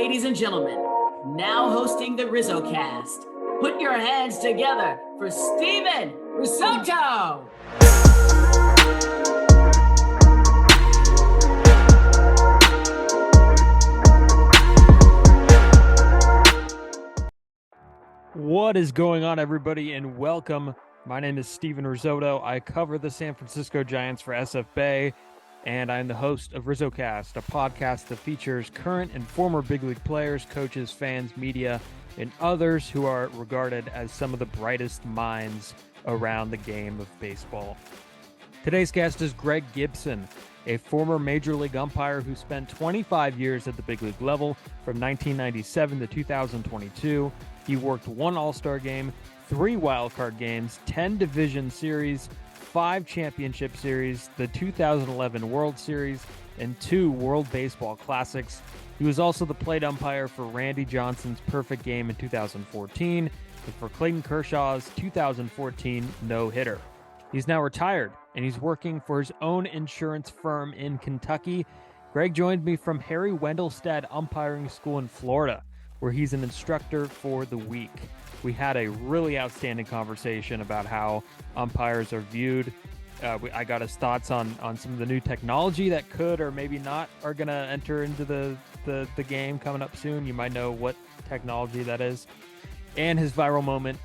ladies and gentlemen, now hosting the RizzoCast, put your hands together for Steven Risotto! What is going on, everybody, and welcome. My name is Steven Risotto. I cover the San Francisco Giants for SF Bay, and I'm the host of RizzoCast, a podcast that features current and former big league players, coaches, fans, media, and others who are regarded as some of the brightest minds around the game of baseball. Today's guest is Greg Gibson, a former Major League umpire who spent 25 years at the big league level from 1997 to 2022. He worked 1 All-Star game, 3 wildcard games, 10 division series, 5 championship series, the 2011 World Series, and 2 World Baseball Classics. He was also the plate umpire for Randy Johnson's perfect game in 2014 and for Clayton Kershaw's 2014 no-hitter. He's now retired, and he's working for his own insurance firm in Kentucky. Greg joined me from Harry Wendelstedt Umpiring School in Florida, where he's an instructor for the week. We had a really outstanding conversation about how umpires are viewed. I got his thoughts on some of the new technology that could or maybe not are going to enter into the game coming up soon. You might know what technology that is. And his viral moment,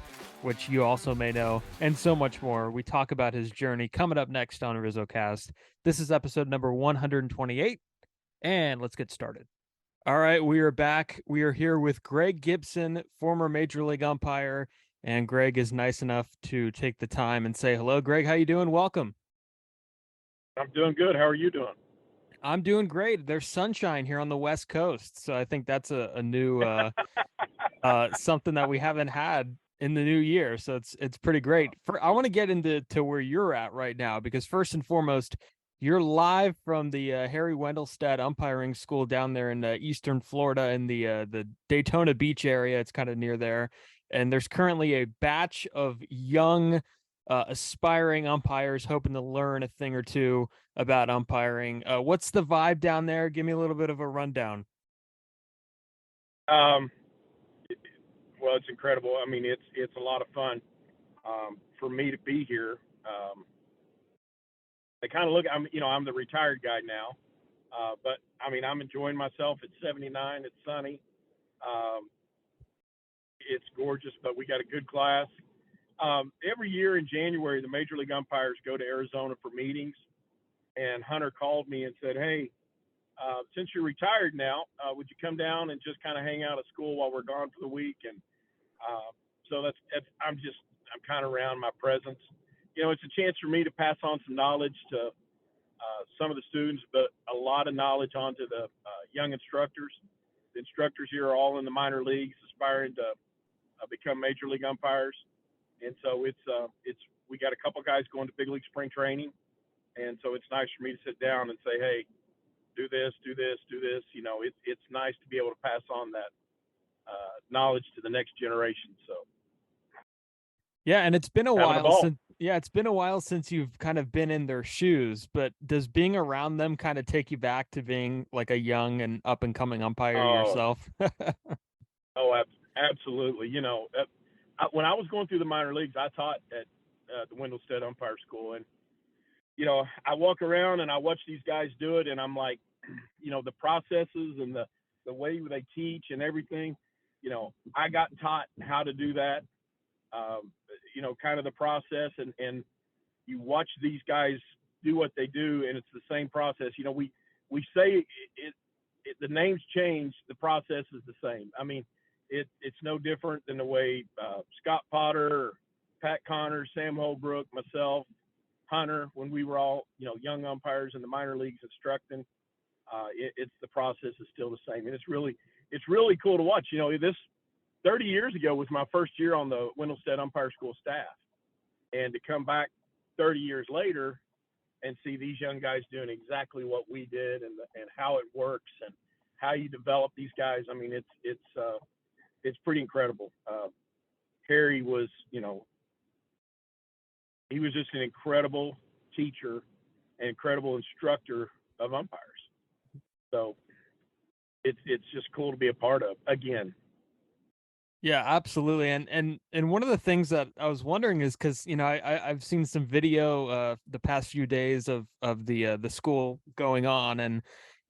which you also may know, and so much more. We talk about his journey coming up next on RizzoCast. This is episode number 128, and let's get started. All right, we are back. We are here with Greg Gibson, former Major League umpire, and Greg is nice enough to take the time and say hello. Greg, how you doing? Welcome. I'm doing good. How are you doing? I'm doing great. There's sunshine here on the West Coast, so I think that's a new something that we haven't had in the new year. So it's pretty great. I want to get into where you're at right now, because first and foremost, you're live from the Harry Wendelstedt Umpiring School down there in Eastern Florida in the Daytona Beach area. It's kind of near there. And there's currently a batch of young aspiring umpires hoping to learn a thing or two about umpiring. What's the vibe down there? Give me a little bit of a rundown. Well, it's incredible. I mean, it's a lot of fun for me to be here. They kind of look, I'm the retired guy now, but I mean, I'm enjoying myself. It's 79. It's sunny. It's gorgeous, but we got a good class. Every year in January, the Major League umpires go to Arizona for meetings, and Hunter called me and said, hey, since you're retired now, would you come down and just kind of hang out at school while we're gone for the week? And so I'm kind of around my presence. It's a chance for me to pass on some knowledge to some of the students, but a lot of knowledge onto the young instructors. The instructors here are all in the minor leagues, aspiring to become major league umpires. And so we got a couple guys going to big league spring training, and so it's nice for me to sit down and say, hey, do this, do this, do this. It's nice to be able to pass on that knowledge to the next generation. So. Yeah, and it's been a while since you've kind of been in their shoes, but does being around them kind of take you back to being like a young and up and coming umpire yourself? Absolutely. When I was going through the minor leagues, I taught at the Wendelstedt Umpire School, and I walk around and I watch these guys do it, and I'm like, the processes and the way they teach and everything, I got taught how to do that. Kind of the process, and you watch these guys do what they do, and it's the same process. We say the names change, the process is the same. I mean, it's no different than the way Scott Potter, Pat Connors, Sam Holbrook, myself, Hunter, when we were all young umpires in the minor leagues instructing. It's the process is still the same, and it's really cool to watch. This 30 years ago was my first year on the Wendelstedt Umpire School staff. And to come back 30 years later and see these young guys doing exactly what we did and how it works and how you develop these guys, I mean, it's pretty incredible. Harry was, he was just an incredible teacher and incredible instructor of umpires. So it's just cool to be a part of again. Yeah, absolutely. And one of the things that I was wondering is because I've seen some video the past few days of the school going on, and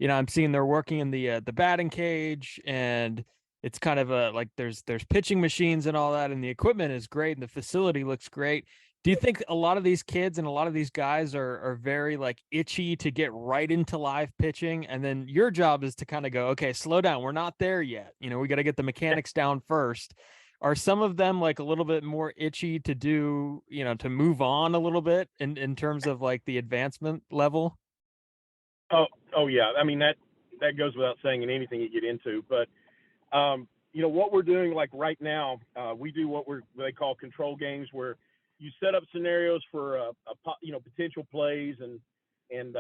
I'm seeing they're working in the batting cage, and it's kind of like there's pitching machines and all that, and the equipment is great and the facility looks great. Do you think a lot of these kids and a lot of these guys are very like itchy to get right into live pitching? And then your job is to kind of go, okay, slow down. We're not there yet. We got to get the mechanics down first. Are some of them like a little bit more itchy to do, to move on a little bit in terms of like the advancement level? Oh yeah. I mean, that goes without saying in anything you get into, but what we're doing like right now, we do what they call control games, where you set up scenarios for potential plays and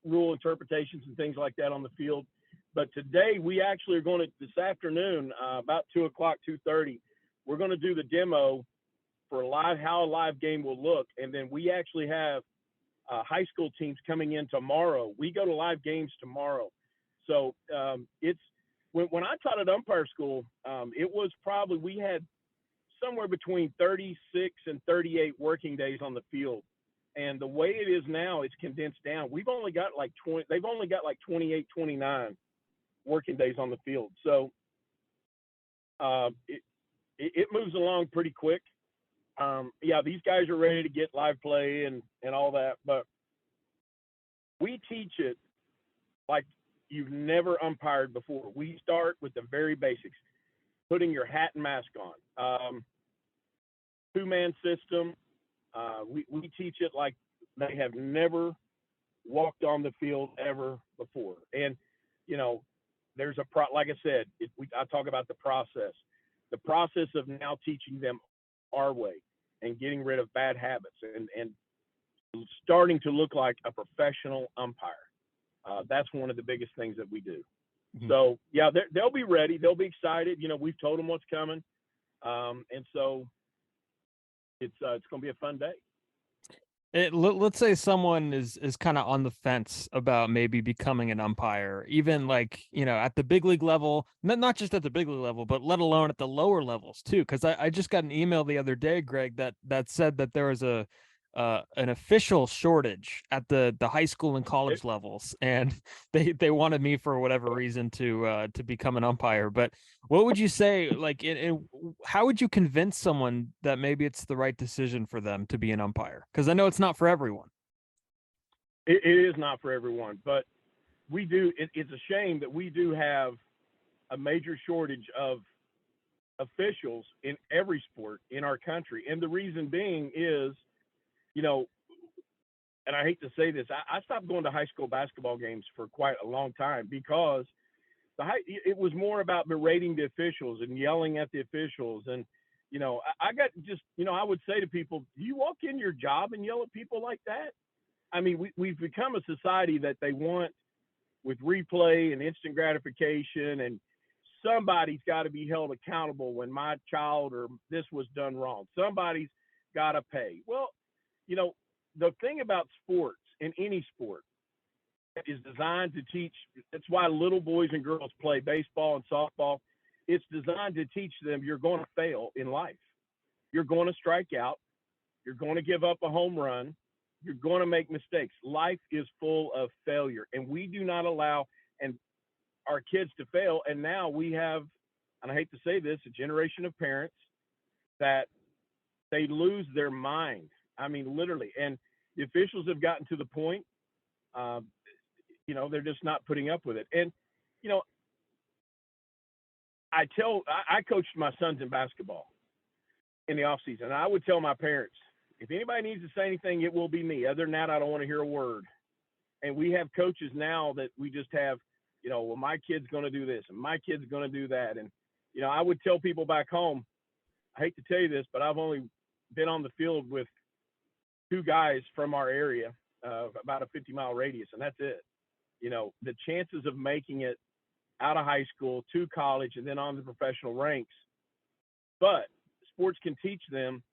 rule interpretations and things like that on the field. But today we actually are going to, this afternoon, about 2:00, 2:30, we're going to do the demo for how a live game will look. And then we actually have high school teams coming in tomorrow. We go to live games tomorrow. So when I taught at umpire school, it was probably, we had somewhere between 36 and 38 working days on the field. And the way it is now, it's condensed down. They've only got like 28, 29 working days on the field. So it moves along pretty quick. These guys are ready to get live play and all that, but we teach it like you've never umpired before. We start with the very basics, putting your hat and mask on. Two-man system. We teach it like they have never walked on the field ever before. And, there's like I said, I talk about the process of now teaching them our way and getting rid of bad habits and starting to look like a professional umpire. That's one of the biggest things that we do. Mm-hmm. So yeah, they'll be ready. They'll be excited. We've told them what's coming. And so it's going to be a fun day. Let's say someone is kind of on the fence about maybe becoming an umpire, even like, at the big league level, not just at the big league level, but let alone at the lower levels too. Cause I just got an email the other day, Greg, that said that there was an official shortage at the high school and college levels, and they wanted me for whatever reason to become an umpire. But what would you say, like, how would you convince someone that maybe it's the right decision for them to be an umpire? Because I know it's not for everyone. It is not for everyone, but we do. It's a shame that we do have a major shortage of officials in every sport in our country, and the reason being is, and I hate to say this, I stopped going to high school basketball games for quite a long time because it was more about berating the officials and yelling at the officials. And, I got just, I would say to people, do you walk in your job and yell at people like that? I mean, we've become a society that they want with replay and instant gratification, and somebody's got to be held accountable when my child or this was done wrong. Somebody's got to pay. Well, the thing about sports, in any sport, is designed to teach. That's why little boys and girls play baseball and softball. It's designed to teach them you're going to fail in life. You're going to strike out. You're going to give up a home run. You're going to make mistakes. Life is full of failure, and we do not allow our kids to fail. And now we have, and I hate to say this, a generation of parents that they lose their mind. I mean, literally. And the officials have gotten to the point, they're just not putting up with it. And, I coached my sons in basketball in the off season. And I would tell my parents, if anybody needs to say anything, it will be me. Other than that, I don't want to hear a word. And we have coaches now that we just have, well, my kid's going to do this and my kid's going to do that. And, I would tell people back home, I hate to tell you this, but I've only been on the field with 2 guys from our area, about a 50-mile radius, and that's it. The chances of making it out of high school to college and then on the professional ranks. But sports can teach them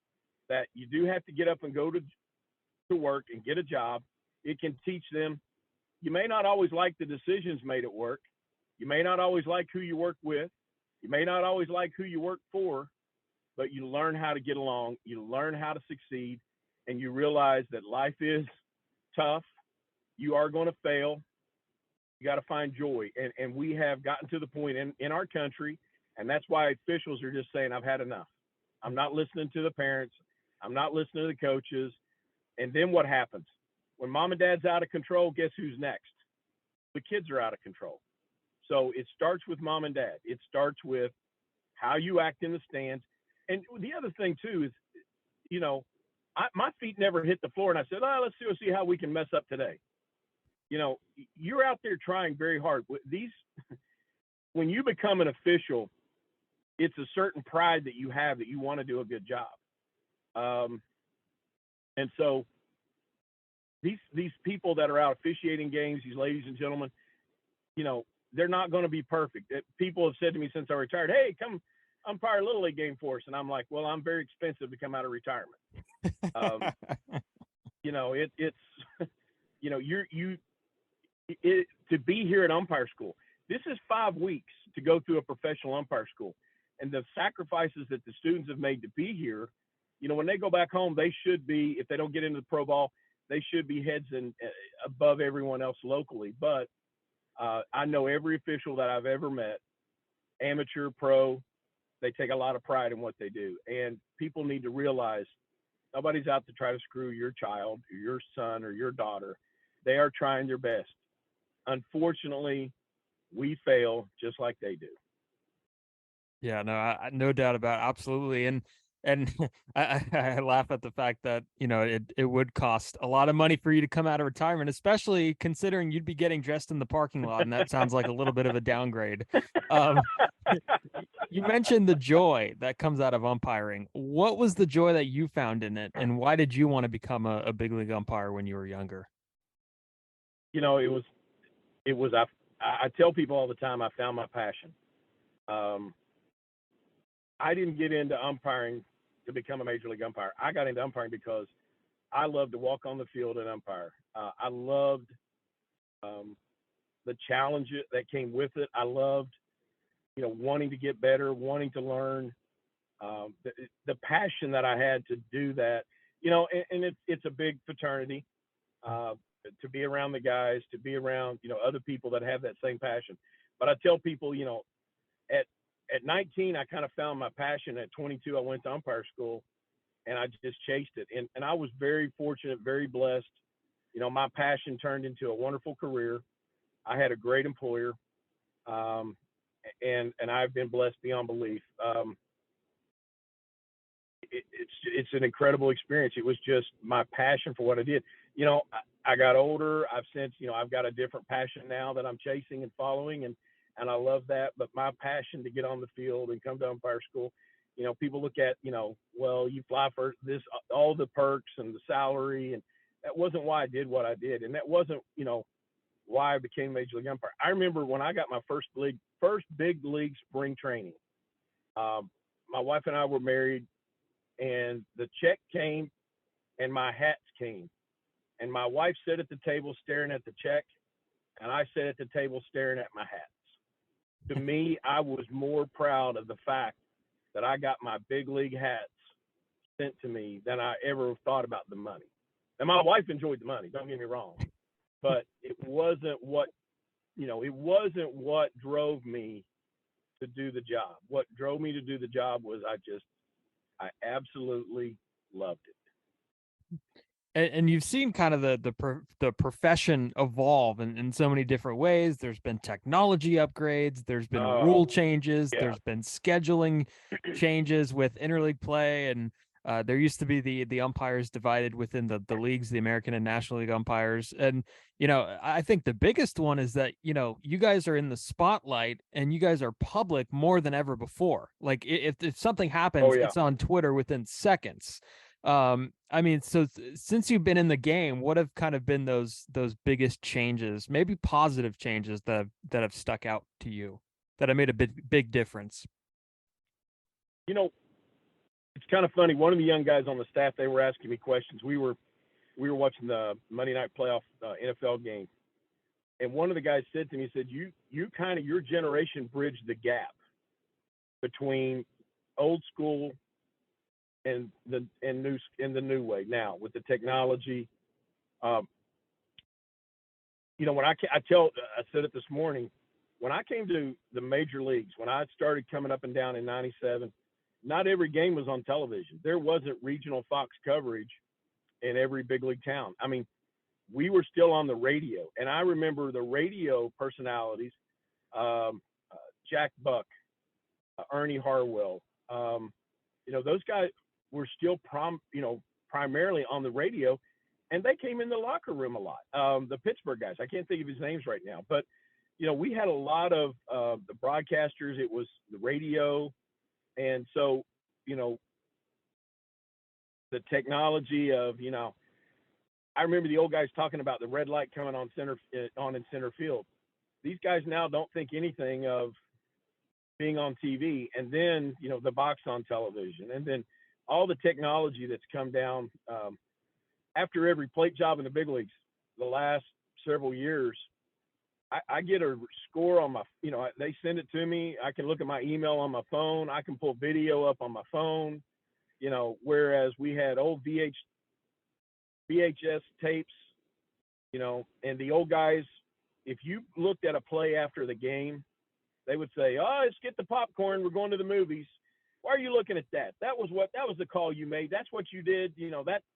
that you do have to get up and go to work and get a job. It can teach them you may not always like the decisions made at work, You may not always like who you work with. You may not always like who you work for, but you learn how to get along. You learn how to succeed, and you realize that life is tough. You are going to fail. You got to find joy. And we have gotten to the point in our country, and that's why officials are just saying, I've had enough. I'm not listening to the parents. I'm not listening to the coaches. And then what happens? When mom and dad's out of control, guess who's next? The kids are out of control. So it starts with mom and dad. It starts with how you act in the stands. And the other thing, too, is, my feet never hit the floor. And I said, let's see how we can mess up today. You're out there trying very hard. When you become an official, it's a certain pride that you have that you want to do a good job. And so these people that are out officiating games, these ladies and gentlemen, they're not going to be perfect. People have said to me since I retired, hey, come umpire a Little League game for us. And I'm like, well, I'm very expensive to come out of retirement. To be here at umpire school, this is 5 weeks to go through a professional umpire school. And the sacrifices that the students have made to be here, when they go back home, they should be, if they don't get into the pro ball, they should be heads and above everyone else locally. But I know every official that I've ever met, amateur, pro, they take a lot of pride in what they do. And people need to realize nobody's out to try to screw your child or your son or your daughter. They are trying their best. Unfortunately, we fail just like they do. Yeah, no, no doubt about it. Absolutely. And I laugh at the fact that, it would cost a lot of money for you to come out of retirement, especially considering you'd be getting dressed in the parking lot. And that sounds like a little bit of a downgrade. You mentioned the joy that comes out of umpiring. What was the joy that you found in it? And why did you want to become a big league umpire when you were younger? I tell people all the time, I found my passion. I didn't get into umpiring to become a major league umpire. I got into umpiring because I loved to walk on the field and umpire. I loved the challenge that came with it. I loved, wanting to get better, wanting to learn, the passion that I had to do that, and it's a big fraternity, to be around the guys, to be around, other people that have that same passion. But I tell people, at 19, I kind of found my passion. At 22, I went to umpire school, and I just chased it. And I was very fortunate, very blessed. My passion turned into a wonderful career. I had a great employer, and I've been blessed beyond belief. It's an incredible experience. It was just my passion for what I did. I got older. I've got a different passion now that I'm chasing and following, and I love that. But my passion to get on the field and come to umpire school, people look at, well, you fly for this, all the perks and the salary, and that wasn't why I did what I did, and that wasn't, why I became major league umpire. I remember when I got my first big league spring training. My wife and I were married, and the check came, and my hats came, and my wife sat at the table staring at the check, and I sat at the table staring at my hats. To me, I was more proud of the fact that I got my big league hats sent to me than I ever thought about the money. And my wife enjoyed the money, don't get me wrong, but it wasn't what drove me to do the job. What drove me to do the job was I absolutely loved it. And you've seen kind of the profession evolve in so many different ways. There's been technology upgrades. There's been rule changes. Yeah. There's been scheduling changes with interleague play. And there used to be the umpires divided within the leagues, the American and National League umpires. And, I think the biggest one is that, you guys are in the spotlight and you guys are public more than ever before. Like if something happens, it's on Twitter within seconds. So since you've been in the game, what have kind of been those biggest changes, maybe positive changes that have stuck out to you that have made a big difference? It's kind of funny. One of the young guys on the staff, they were asking me questions. We were watching the Monday night playoff NFL game, And one of the guys said to me, he said, you kind of, your generation bridged the gap between old school and the new way now with the technology. When I said it this morning, when I came to the major leagues, when I started coming up and down in '97, not every game was on television. There wasn't regional Fox coverage in every big league town. I mean, we were still on the radio, and I remember the radio personalities, Jack Buck, Ernie Harwell. Those guys were still primarily on the radio, and they came in the locker room a lot. The Pittsburgh guys, I can't think of his names right now, but we had a lot of the broadcasters. It was the radio, and so the technology of I remember the old guys talking about the red light coming on in center field. These guys now don't think anything of being on TV, and then the box on television, and then all the technology that's come down after every plate job in the big leagues the last several years. I get a score on my, they send it to me. I can look at my email on my phone. I can pull video up on my phone, whereas we had old VHS tapes, and the old guys, if you looked at a play after the game, they would say, "Oh, let's get the popcorn. We're going to the movies." Why are you looking at that? That was the call you made. That's what you did.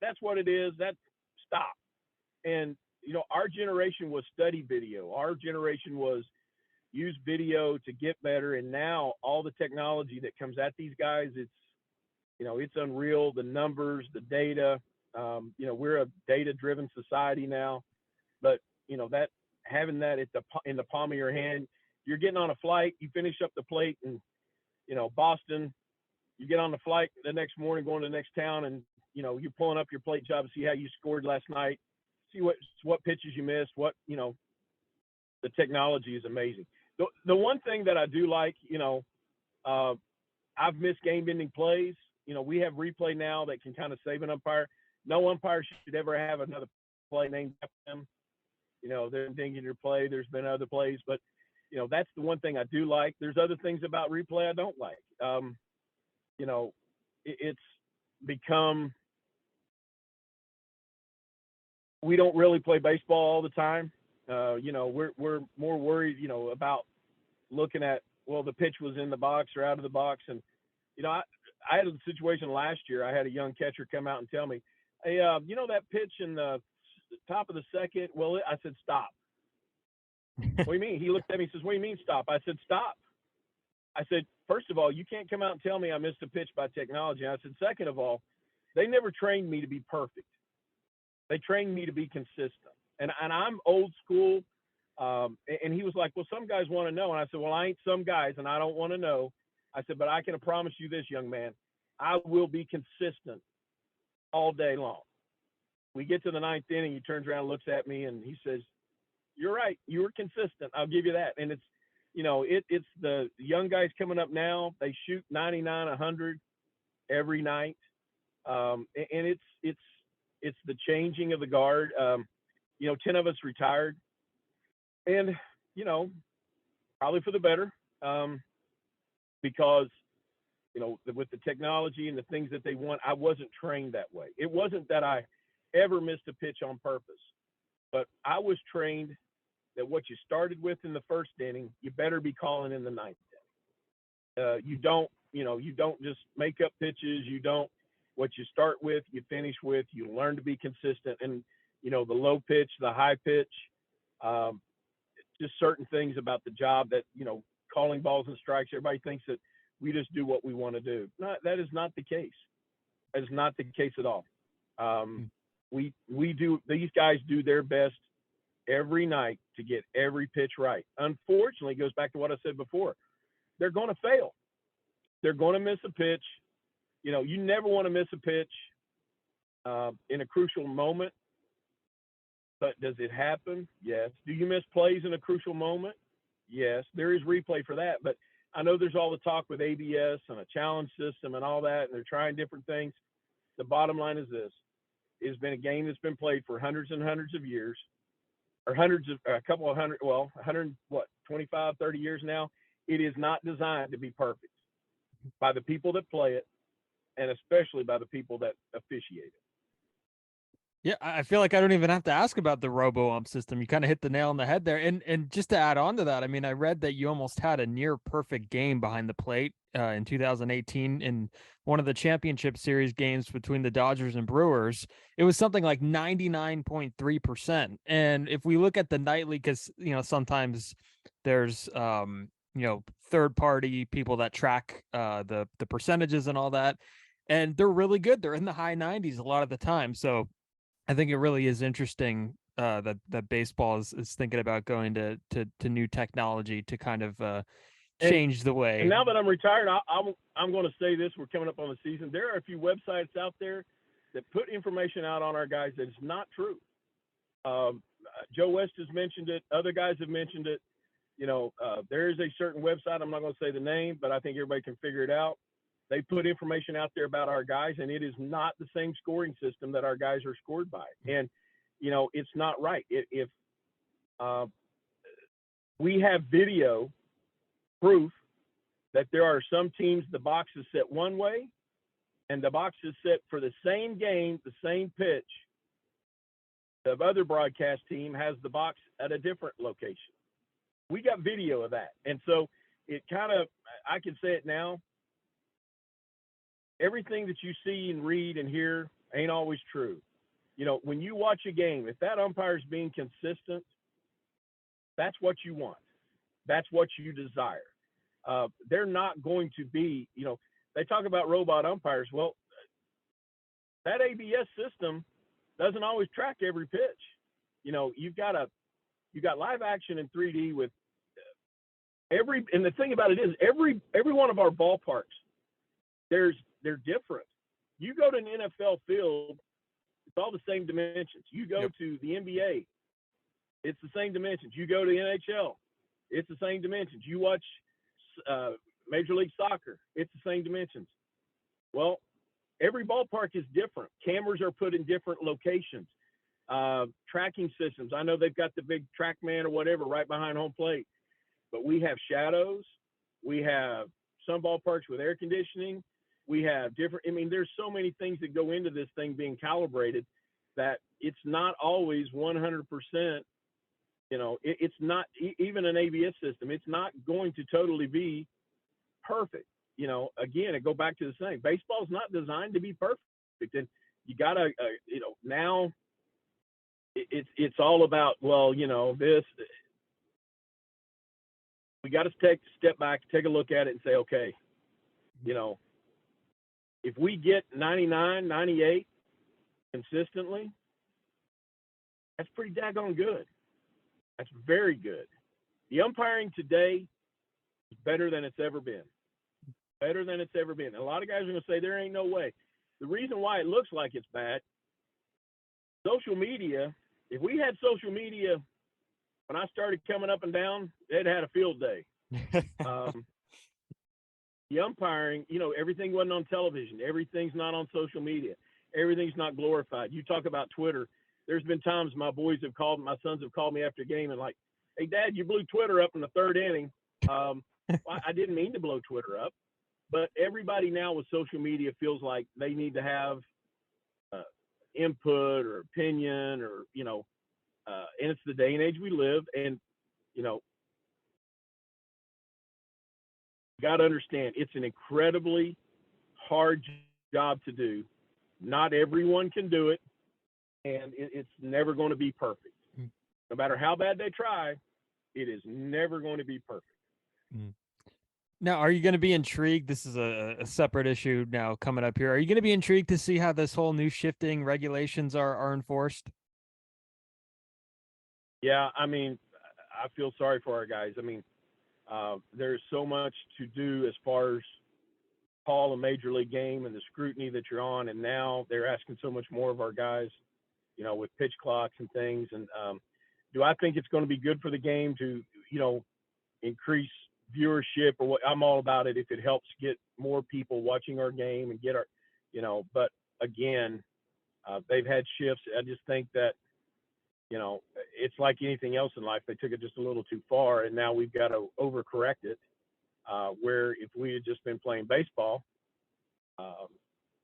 That's what it is. Stop. And, our generation was study video. Our generation was use video to get better. And now all the technology that comes at these guys, it's unreal. The numbers, the data, we're a data-driven society now, but that having that in the palm of your hand, you're getting on a flight, you finish up the plate in, Boston, you get on the flight the next morning going to the next town, and you're pulling up your plate job to see how you scored last night, see what pitches you missed, the technology is amazing. The one thing that I do like, I've missed game-ending plays. We have replay now that can kind of save an umpire. No umpire should ever have another play named after them. They're dinging your play. There's been other plays, but that's the one thing I do like. There's other things about replay I don't like. It's become, we don't really play baseball all the time. We're more worried, about looking at, well, the pitch was in the box or out of the box. And, I had a situation last year. I had a young catcher come out and tell me, "Hey, that pitch in the top of the second?" Well, I said, "Stop." "What do you mean?" He looked at me and says, "What do you mean stop?" I said, "Stop." I said, "First of all, you can't come out and tell me I missed a pitch by technology." I said, "Second of all, they never trained me to be perfect. They trained me to be consistent." And I'm old school. And he was like, "Well, some guys want to know." And I said, "Well, I ain't some guys, and I don't want to know." I said, "But I can promise you this, young man, I will be consistent all day long." We get to the ninth inning, he turns around and looks at me, and he says, "You're right. You were consistent. I'll give you that." And it's, it's the young guys coming up now. They shoot 99, 100 every night. And it's the changing of the guard. 10 of us retired, and, probably for the better, because, with the technology and the things that they want, I wasn't trained that way. It wasn't that I ever missed a pitch on purpose, but I was trained that what you started with in the first inning, you better be calling in the ninth inning. You don't just make up pitches. What you start with, you finish with. You learn to be consistent, and the low pitch, the high pitch, just certain things about the job that calling balls and strikes. Everybody thinks that we just do what we want to do. No, that is not the case. That is not the case at all. We do. These guys do their best every night to get every pitch right. Unfortunately, it goes back to what I said before. They're going to fail. They're going to miss a pitch. You never want to miss a pitch in a crucial moment. But does it happen? Yes. Do you miss plays in a crucial moment? Yes. There is replay for that. But I know there's all the talk with ABS and a challenge system and all that, and they're trying different things. The bottom line is this. It's been a game that's been played for hundreds and hundreds of years. or hundreds of, a couple of hundred, well, 100, what, 25, 30 years now, it is not designed to be perfect by the people that play it, and especially by the people that officiate it. Yeah, I feel like I don't even have to ask about the robo ump system. You kind of hit the nail on the head there. And just to add on to that, I mean, I read that you almost had a near perfect game behind the plate in 2018 in one of the championship series games between the Dodgers and Brewers. It was something like 99.3%. And if we look at the nightly, because sometimes there's third party people that track the percentages and all that, and they're really good. They're in the high 90s a lot of the time. So I think it really is interesting that baseball is thinking about going to new technology to kind of change the way. And now that I'm retired, I'm going to say this: we're coming up on the season. There are a few websites out there that put information out on our guys that is not true. Joe West has mentioned it. Other guys have mentioned it. There is a certain website. I'm not going to say the name, but I think everybody can figure it out. They put information out there about our guys, and it is not the same scoring system that our guys are scored by. And, it's not right. If we have video proof that there are some teams, the box is set one way, and the box is set for the same game, the same pitch. The other broadcast team has the box at a different location. We got video of that. And so it kind of, I can say it now, everything that you see and read and hear ain't always true. When you watch a game, if that umpire is being consistent, that's what you want. That's what you desire. They're not going to be, they talk about robot umpires. Well, that ABS system doesn't always track every pitch. You've got live action in 3D with and the thing about it is every one of our ballparks, they're different. You go to an NFL field, it's all the same dimensions. You go to the NBA, it's the same dimensions. You go to the NHL, it's the same dimensions. You watch Major League Soccer, it's the same dimensions. Well, every ballpark is different. Cameras are put in different locations. Tracking systems. I know they've got the big TrackMan or whatever right behind home plate, but we have shadows. We have some ballparks with air conditioning. We have different, there's so many things that go into this thing being calibrated that it's not always 100%, it's not even an ABS system. It's not going to totally be perfect. Again, it go back to the same. Baseball's not designed to be perfect. And you got to, now it's all about, this. We got to take a step back, take a look at it and say, okay, if we get 99, 98 consistently, that's pretty daggone good. That's very good. The umpiring today is better than it's ever been. Better than it's ever been. And a lot of guys are going to say there ain't no way. The reason why it looks like it's bad, social media, if we had social media when I started coming up and down, they'd had a field day. The umpiring, everything wasn't on television. Everything's not on social media. Everything's not glorified. You talk about Twitter. There's been times my sons have called me after a game and like, hey, Dad, you blew Twitter up in the third inning. I didn't mean to blow Twitter up, but everybody now with social media feels like they need to have input or opinion or, and it's the day and age we live. And, got to understand it's an incredibly hard job to do. Not everyone can do it, and it's never going to be perfect. No matter how bad they try, it is never going to be perfect. Now, are you going to be intrigued? This is a separate issue now coming up here. Are you going to be intrigued to see how this whole new shifting regulations are enforced? Yeah, I feel sorry for our guys. There's so much to do as far as call a major league game and the scrutiny that you're on, and now they're asking so much more of our guys, with pitch clocks and things. And do I think it's going to be good for the game to, increase viewership or what? I'm all about it if it helps get more people watching our game and get our, but again, they've had shifts. I just think that, it's like anything else in life. They took it just a little too far, and now we've got to overcorrect it. Where if we had just been playing baseball,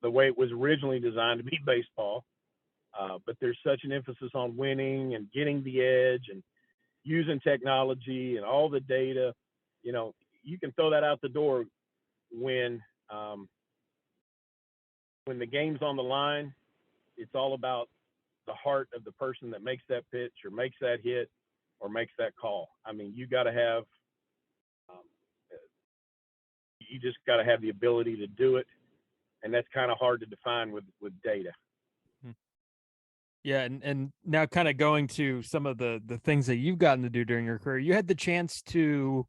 the way it was originally designed to be baseball, but there's such an emphasis on winning and getting the edge and using technology and all the data. You can throw that out the door when the game's on the line. It's all about the heart of the person that makes that pitch or makes that hit or makes that call. I mean, you got to have, you just got to have the ability to do it. And that's kind of hard to define with data. Yeah. And now kind of going to some of the things that you've gotten to do during your career, you had the chance to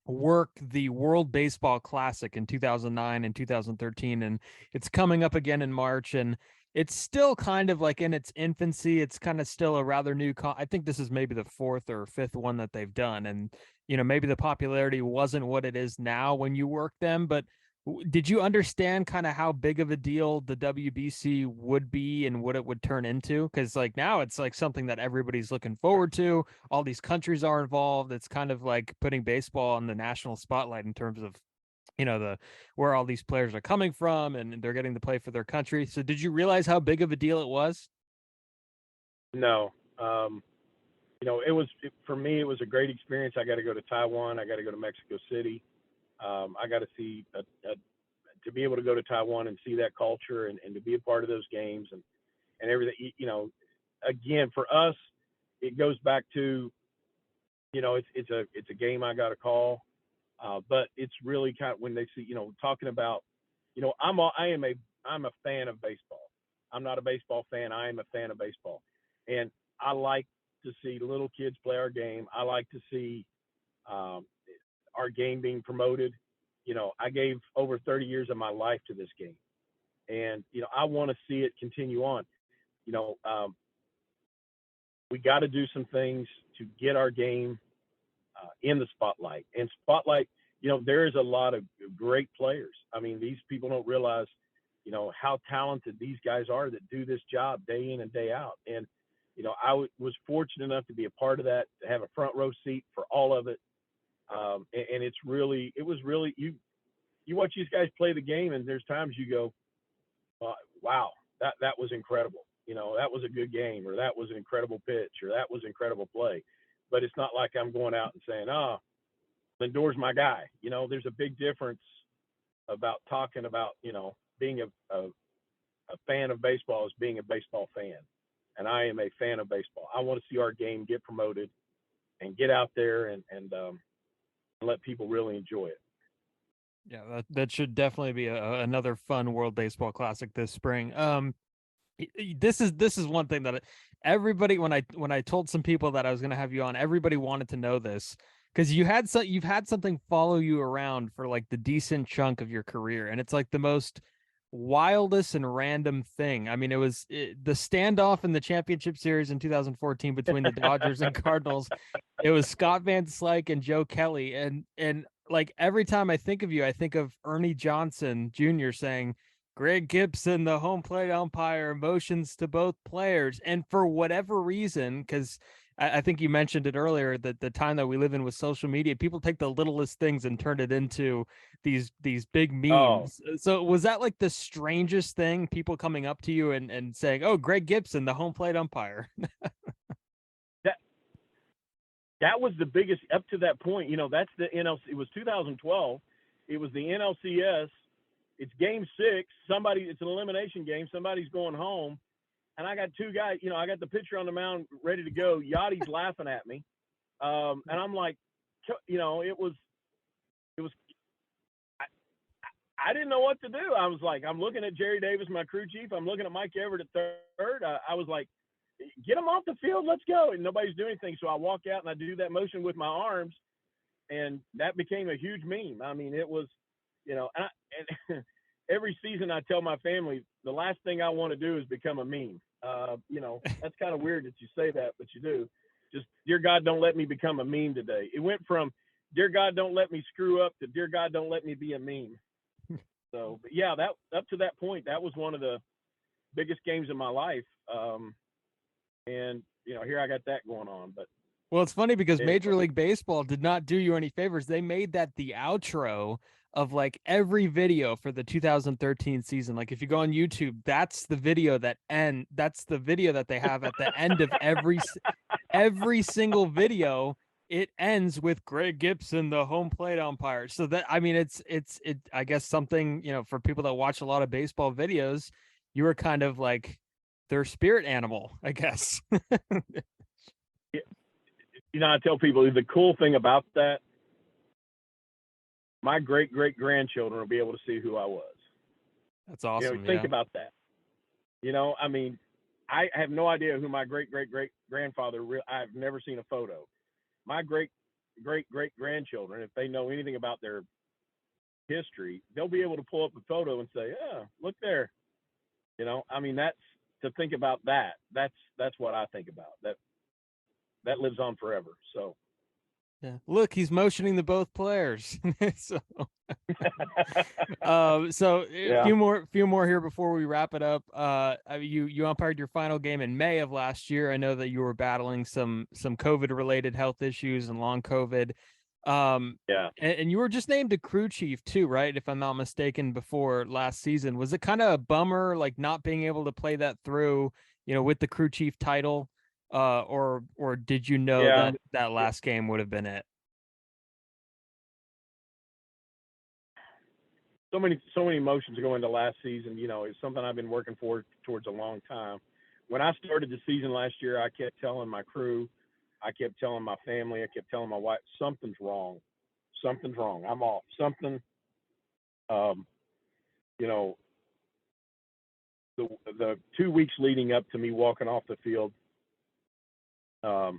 work the World Baseball Classic in 2009 and 2013, and it's coming up again in March, and it's still kind of like in its infancy. It's kind of still a rather new I think this is maybe the fourth or fifth one that they've done, and maybe the popularity wasn't what it is now when you work them, but did you understand kind of how big of a deal the WBC would be and what it would turn into? Because like now it's like something that everybody's looking forward to. All these countries are involved. It's kind of like putting baseball on the national spotlight in terms of, where all these players are coming from and they're getting to play for their country. So did you realize how big of a deal it was? No. For me, it was a great experience. I got to go to Taiwan. I got to go to Mexico City. I got to see to be able to go to Taiwan and see that culture and to be a part of those games and everything. Again, for us, it goes back to, it's a game I got to call, but it's really kind of when they see, talking about, I'm a fan of baseball. I'm not a baseball fan. I am a fan of baseball, and I like to see little kids play our game. I like to see our game being promoted. I gave over 30 years of my life to this game, and I want to see it continue on. We got to do some things to get our game in the spotlight. And spotlight, there is a lot of great players. I mean, these people don't realize, how talented these guys are that do this job day in and day out. And I was fortunate enough to be a part of that, to have a front row seat for all of it. And it was really, you watch these guys play the game, and there's times you go, wow, that was incredible. That was a good game, or that was an incredible pitch, or that was incredible play. But it's not like I'm going out and saying, Lindor's my guy. There's a big difference about talking about, being a fan of baseball as being a baseball fan. And I am a fan of baseball. I want to see our game get promoted and get out there and let people really enjoy it. Yeah, that should definitely be another fun World Baseball Classic this spring. This is one thing that everybody, when I told some people that I was going to have you on, everybody wanted to know this, because you've had something follow you around for like the decent chunk of your career, and it's like the most wildest and random thing. I mean, it was the standoff in the championship series in 2014 between the Dodgers and Cardinals. It was Scott Van Slyke and Joe Kelly, and like every time I think of you, I think of Ernie Johnson Jr. saying, Greg Gibson, the home plate umpire, motions to both players. And for whatever reason, because I think you mentioned it earlier, that the time that we live in with social media, people take the littlest things and turn it into these big memes. Oh. So was that like the strangest thing, people coming up to you and saying, oh, Greg Gibson, the home plate umpire? That was the biggest up to that point. That's the NLC. It was 2012. It was the NLCS. It's game 6. It's an elimination game. Somebody's going home. And I got two guys, I got the pitcher on the mound ready to go. Yachty's laughing at me. And I'm like, I didn't know what to do. I was like, I'm looking at Jerry Davis, my crew chief. I'm looking at Mike Everett at third. I was like, get him off the field. Let's go. And nobody's doing anything. So I walk out and I do that motion with my arms. And that became a huge meme. I mean, it was, and every season I tell my family, the last thing I want to do is become a meme. That's kind of weird that you say that, but you do. Just, dear God, don't let me become a meme today. It went from, dear God, don't let me screw up, to dear God, don't let me be a meme. So, but yeah, that up to that point, that was one of the biggest games of my life. And, here I got that going on. But Well, it's funny because anyway. Major League Baseball did not do you any favors. They made that the outro of like every video for the 2013 season. Like if you go on YouTube, that's the video that they have at the end of every single video. It ends with Greg Gibson, the home plate umpire. So that, I mean, it's I guess something, for people that watch a lot of baseball videos, you were kind of like their spirit animal, I guess. I tell people the cool thing about that, my great grandchildren will be able to see who I was. That's awesome. Think about that. I mean, I have no idea who my great grandfather. I've never seen a photo. My great grandchildren, if they know anything about their history, they'll be able to pull up a photo and say, "Oh, look there." I mean, that's to think about that. That's what I think about. That lives on forever. So. Yeah. Look, he's motioning the both players. So, Yeah. a few more here before we wrap it up. You umpired your final game in May of last year. I know that you were battling some COVID related health issues and long COVID. Yeah. And you were just named a crew chief too, right? If I'm not mistaken, before last season. Was it kind of a bummer, like not being able to play that through, with the crew chief title? Or did you know that last game would have been it? So many emotions go into last season. It's something I've been working towards a long time. When I started the season last year, I kept telling my crew, I kept telling my family, I kept telling my wife, something's wrong. I'm off. Something. The 2 weeks leading up to me walking off the field, I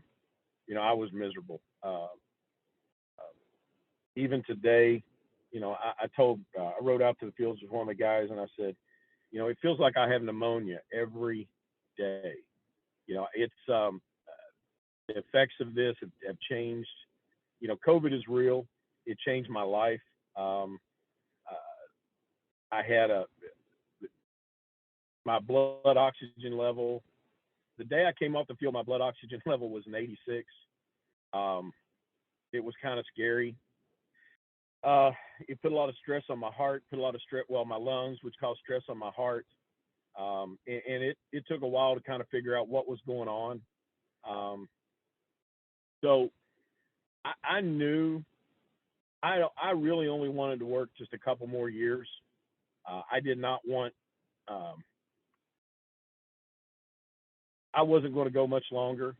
was miserable. Even today, I wrote out to the fields with one of the guys and I said, it feels like I have pneumonia every day. It's the effects of this have changed. COVID is real. It changed my life. I had my blood oxygen level. The day I came off the field, my blood oxygen level was an 86. It was kind of scary. It put a lot of stress on my heart, my lungs, which caused stress on my heart. And it took a while to kind of figure out what was going on. So I knew I really only wanted to work just a couple more years. I did not want, I wasn't going to go much longer.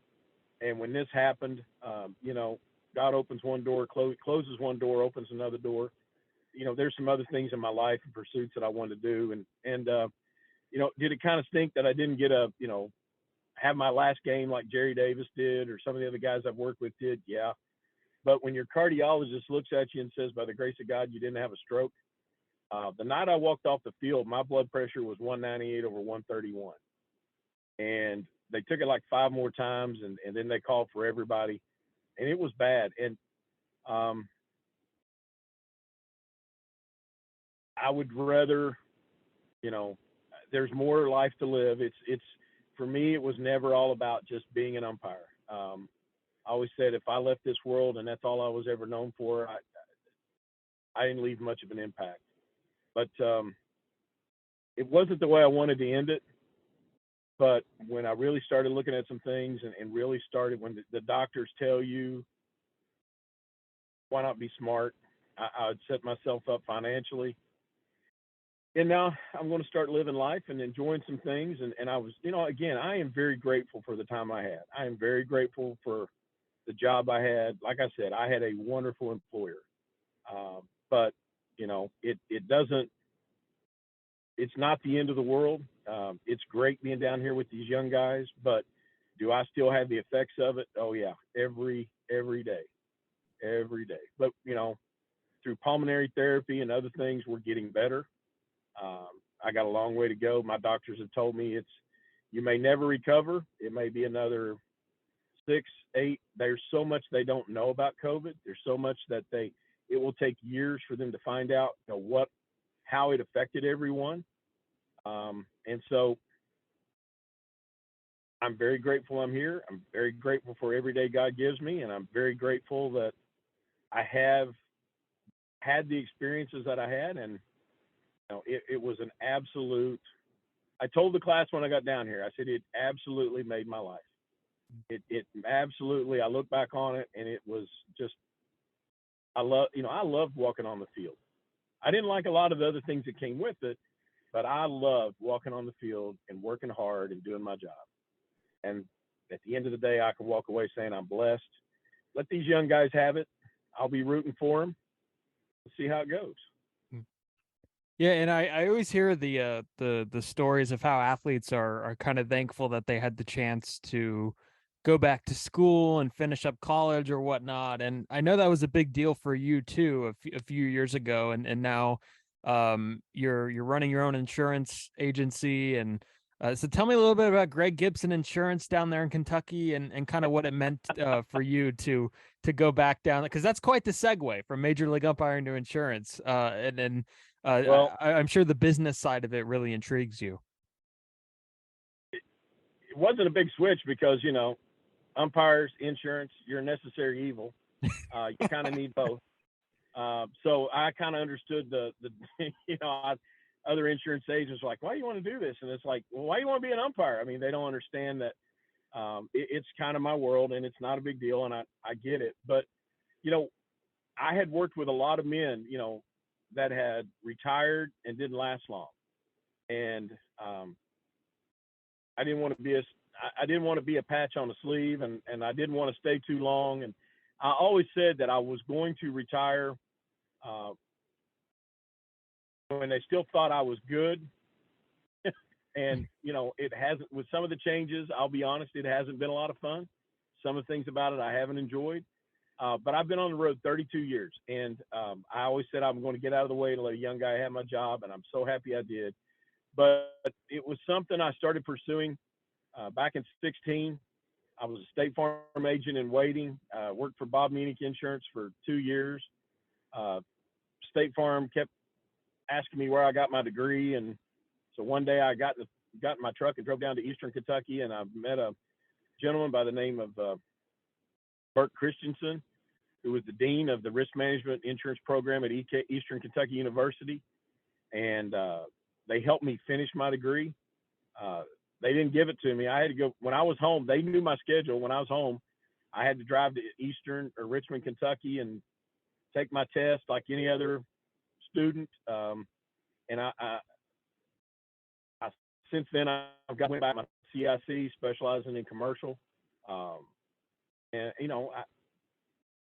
And when this happened, God opens one door, closes one door, opens another door. There's some other things in my life and pursuits that I wanted to do. And did it kind of stink that I didn't get have my last game like Jerry Davis did or some of the other guys I've worked with did? Yeah. But when your cardiologist looks at you and says, by the grace of God, you didn't have a stroke. The night I walked off the field, my blood pressure was 198 over 131. And they took it like 5 more times and then they called for everybody. And it was bad. And I would rather, there's more life to live. It's for me, it was never all about just being an umpire. I always said if I left this world and that's all I was ever known for, I didn't leave much of an impact. But it wasn't the way I wanted to end it. But when I really started looking at some things and really started, when the doctors tell you, why not be smart? I would set myself up financially. And now I'm going to start living life and enjoying some things. And I was, again, I am very grateful for the time I had. I am very grateful for the job I had. Like I said, I had a wonderful employer. But, it doesn't, it's not the end of the world. It's great being down here with these young guys, but do I still have the effects of it? Oh yeah. Every day. But, through pulmonary therapy and other things, we're getting better. I got a long way to go. My doctors have told me you may never recover. It may be another 6, 8. There's so much they don't know about COVID. There's so much that it will take years for them to find out, how it affected everyone. And so I'm very grateful I'm here. I'm very grateful for every day God gives me, and I'm very grateful that I have had the experiences that I had. And it was an absolute. I told the class when I got down here, I said it absolutely made my life. It absolutely. I look back on it, and it was just. I loved walking on the field. I didn't like a lot of the other things that came with it, but I loved walking on the field and working hard and doing my job. And at the end of the day, I can walk away saying I'm blessed. Let these young guys have it. I'll be rooting for them. Let's see how it goes. Yeah, and I always hear the stories of how athletes are kind of thankful that they had the chance to go back to school and finish up college or whatnot. And I know that was a big deal for you too a few years ago, and now you're running your own insurance agency. And so tell me a little bit about Greg Gibson Insurance down there in Kentucky, and kind of what it meant for you to go back down, because that's quite the segue from Major League umpiring to insurance. And Well, I'm sure the business side of it really intrigues you. it wasn't a big switch because, umpires, insurance, you're a necessary evil. You kind of need both. So I kind of understood the other insurance agents were like, why do you want to do this? And it's like, well, why do you want to be an umpire? I mean, they don't understand that it's kind of my world, and it's not a big deal, and I get it. But, I had worked with a lot of men, that had retired and didn't last long. And I didn't want to be a patch on the sleeve, and I didn't want to stay too long. And I always said that I was going to retire when they still thought I was good. And, it hasn't, with some of the changes, I'll be honest, it hasn't been a lot of fun. Some of the things about it I haven't enjoyed. But I've been on the road 32 years, and I always said I'm going to get out of the way to let a young guy have my job, and I'm so happy I did. But it was something I started pursuing back in 2016. I was a State Farm agent in waiting, worked for Bob Munich Insurance for 2 years. State Farm kept asking me where I got my degree, and so one day I got in my truck and drove down to Eastern Kentucky, and I met a gentleman by the name of Bert Christensen, who was the dean of the risk management insurance program at Eastern Kentucky University. And they helped me finish my degree. They didn't give it to me. I had to go when I was home. They knew my schedule. When I was home, I had to drive to Eastern or Richmond, Kentucky, and take my test like any other student. And I since then I've got went back to my CIC, specializing in commercial. And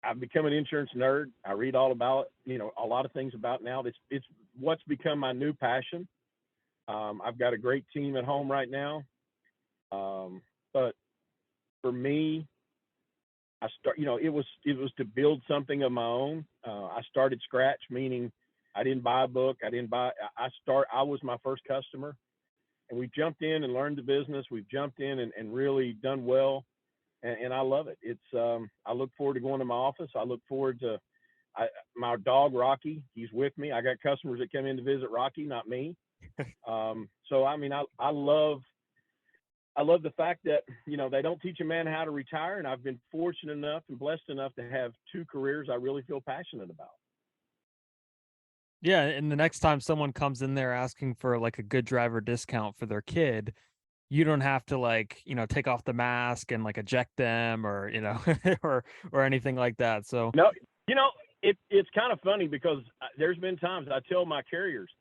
I've become an insurance nerd. I read all about it, a lot of things about it now. It's what's become my new passion. I've got a great team at home right now. But for me, it was to build something of my own. I started scratch, meaning I didn't buy a book. I was my first customer, and we jumped in and learned the business. We've jumped in and really done well. And I love it. It's I look forward to going to my office. I look forward to my dog Rocky. He's with me. I got customers that come in to visit Rocky, not me. So I mean, I love the fact that they don't teach a man how to retire, and I've been fortunate enough and blessed enough to have two careers I really feel passionate about. Yeah, and the next time someone comes in there asking for like a good driver discount for their kid, you don't have to take off the mask and eject them or or anything like that. So no, it's kind of funny because there's been times I tell my carriers,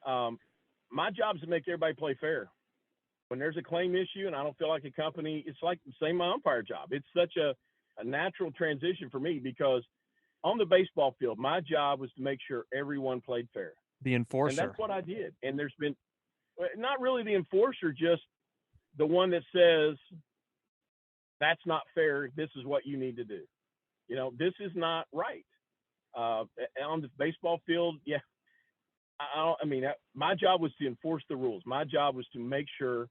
my job is to make everybody play fair. When there's a claim issue and I don't feel like a company, it's like the same my umpire job. It's such a natural transition for me because on the baseball field, my job was to make sure everyone played fair. The enforcer. And that's what I did. And there's been not really the enforcer, just the one that says, that's not fair. This is what you need to do. This is not right. On the baseball field, yeah. My job was to enforce the rules. My job was to make sure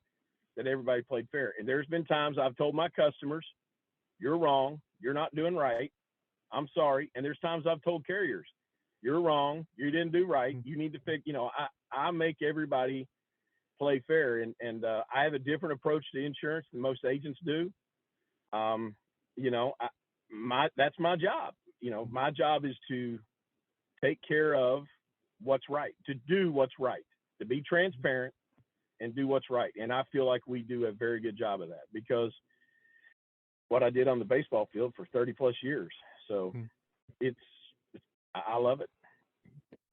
that everybody played fair. And there's been times I've told my customers, you're wrong. You're not doing right. I'm sorry. And there's times I've told carriers, you're wrong. You didn't do right. You need to fix, I make everybody play fair. And I have a different approach to insurance than most agents do. You know, that's my job. You know, my job is to take care of what's right, to do what's right, to be transparent and do what's right. And I feel like we do a very good job of that, because what I did on the baseball field for 30 plus years. So I love it.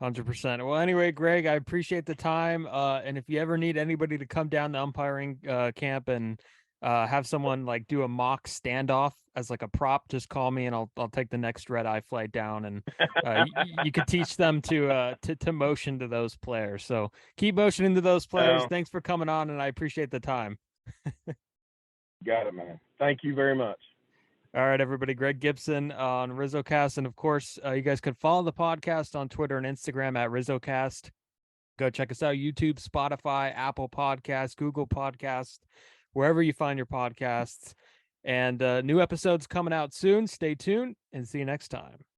100%. Well, anyway, Greg, I appreciate the time. And if you ever need anybody to come down the umpiring camp and have someone like do a mock standoff as like a prop, just call me and I'll take the next red eye flight down, and you could teach them to motion to those players. So keep motioning to those players. Thanks for coming on, and I appreciate the time. Got it, man. Thank you very much. All right, everybody. Greg Gibson on RizzoCast. And of course, you guys can follow the podcast on Twitter and Instagram at RizzoCast. Go check us out: YouTube, Spotify, Apple Podcasts, Google Podcasts, wherever you find your podcasts. And new episodes coming out soon. Stay tuned and see you next time.